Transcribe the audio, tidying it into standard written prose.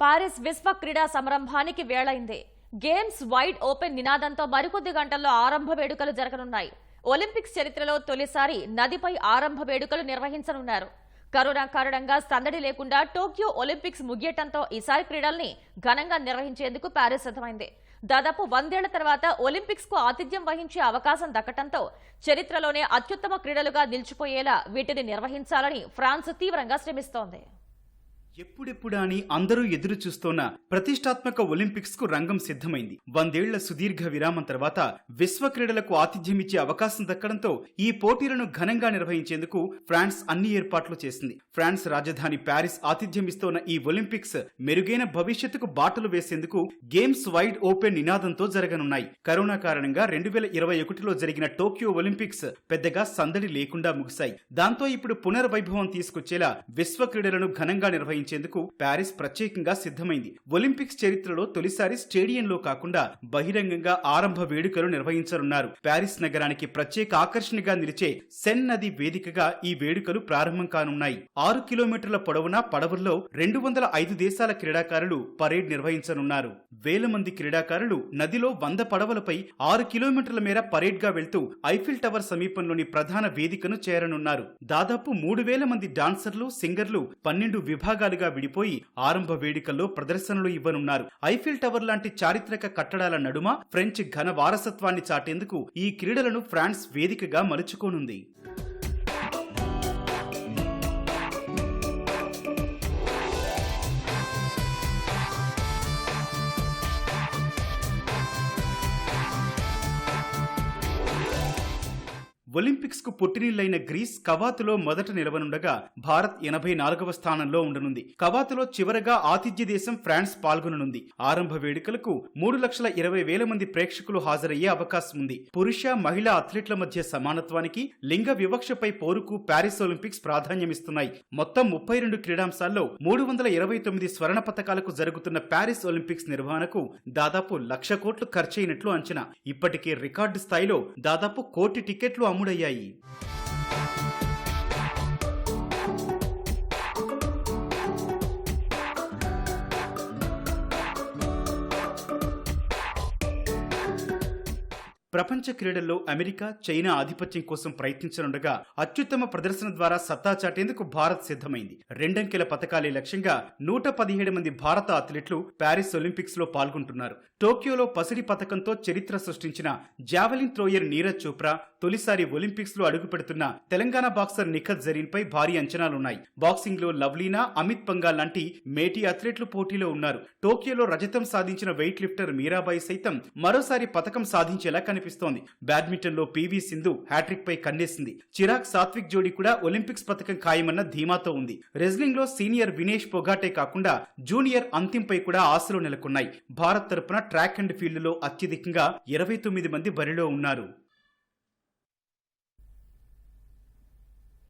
Paris విశ్వ క్రీడా సంరంభానికి వేళైంది. Games wide open నినాదంతో మరికొద్ది గంటల్లో ఆరంభ వేడుకలు జరగనున్నాయి. ఒలింపిక్స్ చరిత్రలో తొలిసారి నదిపై ఆరంభ వేడుకలు నిర్వహించనున్నారు. కరోనా కారణంగా సందడి లేకుండా టోక్యో ఒలింపిక్స్ ముగియటంతో ఈసారి క్రీడల్ని ఘనంగా నిర్వహించేందుకు పారిస్ సిద్ధమైంది. దాదాపు 100 ఏళ్ల తర్వాత ఒలింపిక్స్ కు ఆతిథ్యం వహించే అవకాశం దక్కటంతో చరిత్రలోనే అత్యుత్తమ క్రీడలుగా నిలిచిపోయేలా వీటిని నిర్వహించాలని ఫ్రాన్స్ తీవ్రంగా శ్రమిస్తోంది. ఎప్పుడెప్పుడా అని అందరూ ఎదురు చూస్తోన్న ప్రతిష్టాత్మక ఒలింపిక్స్ కు రంగం సిద్ధమైంది. 100 ఏళ్ల సుదీర్ఘ విరామం తర్వాత విశ్వ క్రీడలకు ఆతిథ్యమిచ్చే అవకాశం దక్కడంతో ఈ పోటీలను ఘనంగా నిర్వహించేందుకు ఫ్రాన్స్ అన్ని ఏర్పాట్లు చేసింది. ఫ్రాన్స్ రాజధాని ప్యారిస్ ఆతిథ్యమిస్తోన్న ఈ ఒలింపిక్స్ మెరుగైన భవిష్యత్తుకు బాటలు వేసేందుకు గేమ్స్ వైడ్ ఓపెన్ నినాదంతో జరగనున్నాయి. కరోనా కారణంగా 2021లో జరిగిన టోక్యో ఒలింపిక్స్ పెద్దగా సందడి లేకుండా ముగిశాయి. దాంతో ఇప్పుడు పునర్వైభవం తీసుకొచ్చేలా విశ్వ క్రీడలను ఘనంగా నిర్వహించారు. ప్యారిస్ ప్రత్యేకంగా సిద్ధమైంది. ఒలింపిక్స్ చరిత్రలో తొలిసారి స్టేడియంలో కాకుండా బహిరంగంగా ఆరంభ వేడుకలు నిర్వహించనున్నారు. ప్యారిస్ నగరానికి ప్రత్యేక ఆకర్షణగా నిలిచే సెన్ నది వేదికగా ఈ వేడుకలు ప్రారంభం కానున్నాయి. 6 కిలోమీటర్ల పొడవున పడవల్లో 205 దేశాల క్రీడాకారులు పరేడ్ నిర్వహించనున్నారు. వేల మంది క్రీడాకారులు నదిలో 100 పడవలపై 6 కిలోమీటర్ల మేర పరేడ్ గా వెళ్తూ ఐఫిల్ టవర్ సమీపంలోని ప్రధాన వేదికను చేరనున్నారు. దాదాపు 3000 మంది డాన్సర్లు, సింగర్లు 12 విభాగాలుగా విడిపోయి ఆరంభ వేడుకల్లో ప్రదర్శనలు ఇవ్వనున్నారు. ఐఫిల్ టవర్ లాంటి చారిత్రక కట్టడాల నడుమ ఫ్రెంచ్ ఘన వారసత్వాన్ని చాటేందుకు ఈ క్రీడలను ఫ్రాన్స్ వేదికగా మలుచుకోనుంది. ఒలింపిక్స్ కు పుట్టినిల్లైన గ్రీస్ కవాతులో మొదట నిలవనుండగా భారత్ 84వ స్థానంలో ఉండనుంది. కవాతులో చివరగా ఆతిథ్య దేశం ఫ్రాన్స్ పాల్గొననుంది. ఆరంభ వేడుకలకు 3,20,000 మంది ప్రేక్షకులు హాజరయ్యే అవకాశం ఉంది. పురుష, మహిళా అథ్లెట్ల మధ్య సమానత్వానికి, లింగ వివక్షపై పోరుకు ప్యారిస్ ఒలింపిక్స్ ప్రాధాన్యమిస్తున్నాయి. మొత్తం 32 క్రీడాంశాల్లో 329 స్వర్ణ పతకాలకు జరుగుతున్న ప్యారిస్ ఒలింపిక్స్ నిర్వహణకు దాదాపు 1,00,000 కోట్లు ఖర్చయినట్లు అంచనా. ఇప్పటికే రికార్డు స్థాయిలో దాదాపు 1 కోటి టికెట్లు అమ్ముడయ్యాయి. ప్రపంచ క్రీడల్లో అమెరికా, చైనా ఆధిపత్యం కోసం ప్రయత్నించనుండగా అత్యుత్తమ ప్రదర్శన ద్వారా సత్తా చాటేందుకు భారత్ సిద్ధమైంది. 2 అంకెల పతకాలే లక్ష్యంగా 117 మంది భారత అథ్లెట్లు ప్యారిస్ ఒలింపిక్స్ లో పాల్గొంటున్నారు. టోక్యోలో పసిడి పతకంతో చరిత్ర సృష్టించిన జావెలిన్ థ్రోయర్ నీరజ్ చోప్రా తొలిసారి ఒలింపిక్స్ లో అడుగుపెడుతున్న తెలంగాణ బాక్సర్ నిఖత్ జరీన్ పై భారీ అంచనాలున్నాయి. బాక్సింగ్ లో లవ్లీనా, అమిత్ పంగాల్ లాంటి మేటి అథ్లెట్లు పోటీలో ఉన్నారు. టోక్యోలో రజతం సాధించిన వెయిట్ లిఫ్టర్ మీరాబాయి సైతం మరోసారి పతకం సాధించేలా కనిపిస్తోంది. బ్యాడ్మింటన్ లో పివి సింధు హ్యాట్రిక్ పై కన్నేసింది. చిరాగ్ సాత్విక్ జోడీ కూడా ఒలింపిక్స్ పతకం ఖాయమన్న ధీమాతో ఉంది. రెజ్లింగ్ లో సీనియర్ వినేష్ పొగాటే కాకుండా జూనియర్ అంతిమ్ పై కూడా ఆశలు నెలకొన్నాయి. భారత్ తరపున ట్రాక్ అండ్ ఫీల్డ్ లో అత్యధికంగా 29 మంది బరిలో ఉన్నారు.